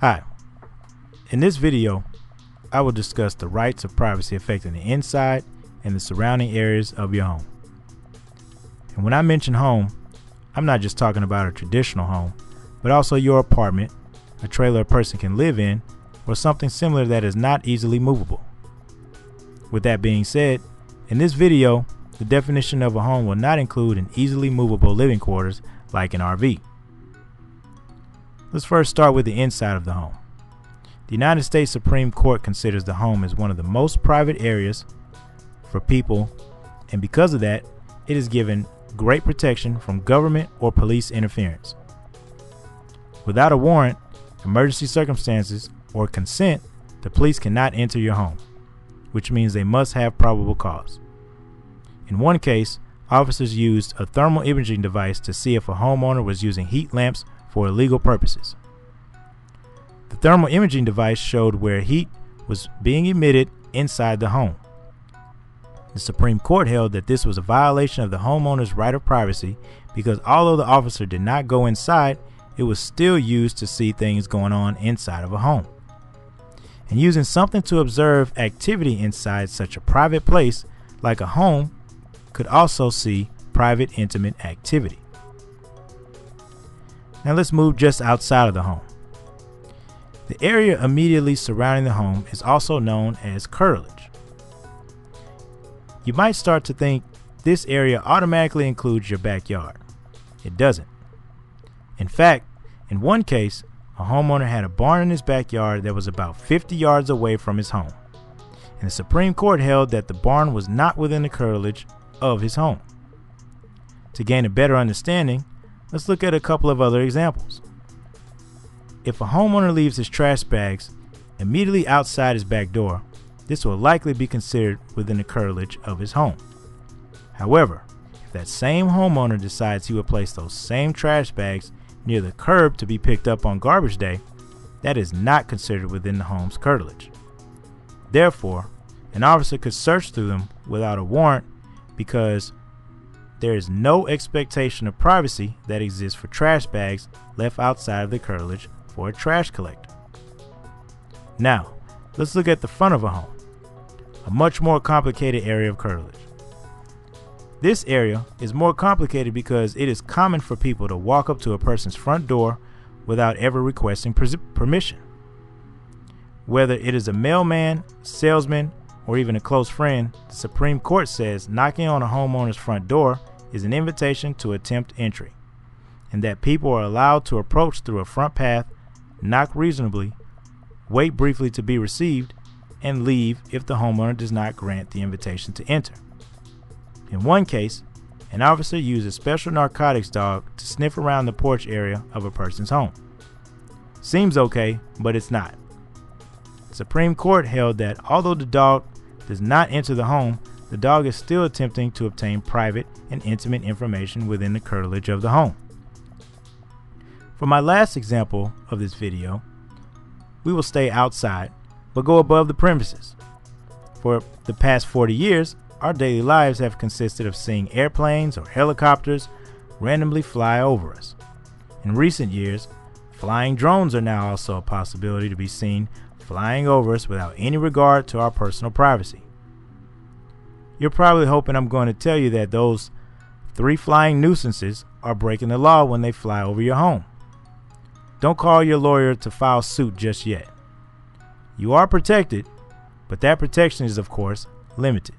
Hi, in this video I will discuss the rights of privacy affecting the inside and the surrounding areas of your home. And when I mention home, I'm not just talking about a traditional home, but also your apartment, a trailer a person can live in, or something similar that is not easily movable. With that being said, in this video, the definition of a home will not include an easily movable living quarters like an RV. Let's first start with the inside of the home. The United States Supreme Court considers the home as one of the most private areas for people, and because of that, it is given great protection from government or police interference. Without a warrant, emergency circumstances, or consent, the police cannot enter your home, which means they must have probable cause. In one case, officers used a thermal imaging device to see if a homeowner was using heat lamps for illegal purposes. The thermal imaging device showed where heat was being emitted inside the home. The Supreme Court held that this was a violation of the homeowner's right of privacy because although the officer did not go inside, it was still used to see things going on inside of a home. And using something to observe activity inside such a private place like a home could also see private, intimate activity. Now let's move just outside of the home. The area immediately surrounding the home is also known as curtilage. You might start to think this area automatically includes your backyard. It doesn't. In fact, in one case, a homeowner had a barn in his backyard that was about 50 yards away from his home, and the Supreme Court held that the barn was not within the curtilage of his home. To gain a better understanding, let's look at a couple of other examples. If a homeowner leaves his trash bags immediately outside his back door, this will likely be considered within the curtilage of his home. However, if that same homeowner decides he will place those same trash bags near the curb to be picked up on garbage day, that is not considered within the home's curtilage. Therefore, an officer could search through them without a warrant because there is no expectation of privacy that exists for trash bags left outside of the curtilage for a trash collector. Now, let's look at the front of a home, a much more complicated area of curtilage. This area is more complicated because it is common for people to walk up to a person's front door without ever requesting permission. Whether it is a mailman, salesman, or even a close friend, the Supreme Court says knocking on a homeowner's front door is an invitation to attempt entry, and that people are allowed to approach through a front path, knock reasonably, wait briefly to be received, and leave if the homeowner does not grant the invitation to enter. In one case, an officer used a special narcotics dog to sniff around the porch area of a person's home. Seems okay, but it's not. The Supreme Court held that although the dog does not enter the home, the dog is still attempting to obtain private and intimate information within the curtilage of the home. For my last example of this video, we will stay outside but go above the premises. For the past 40 years, our daily lives have consisted of seeing airplanes or helicopters randomly fly over us. In recent years, flying drones are now also a possibility to be seen flying over us without any regard to our personal privacy. You're probably hoping I'm going to tell you that those 3 flying nuisances are breaking the law when they fly over your home. Don't call your lawyer to file suit just yet. You are protected, but that protection is of course limited.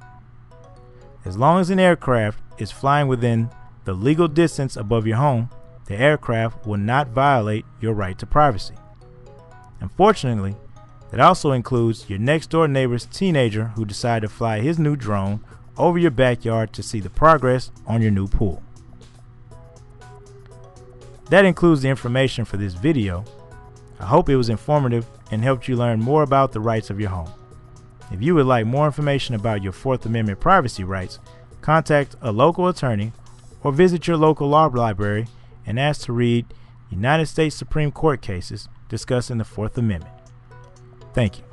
As long as an aircraft is flying within the legal distance above your home, the aircraft will not violate your right to privacy. Unfortunately, that also includes your next door neighbor's teenager who decided to fly his new drone over your backyard to see the progress on your new pool. That includes the information for this video. I hope it was informative and helped you learn more about the rights of your home. If you would like more information about your Fourth Amendment privacy rights, contact a local attorney or visit your local law library and ask to read United States Supreme Court cases discussing the Fourth Amendment. Thank you.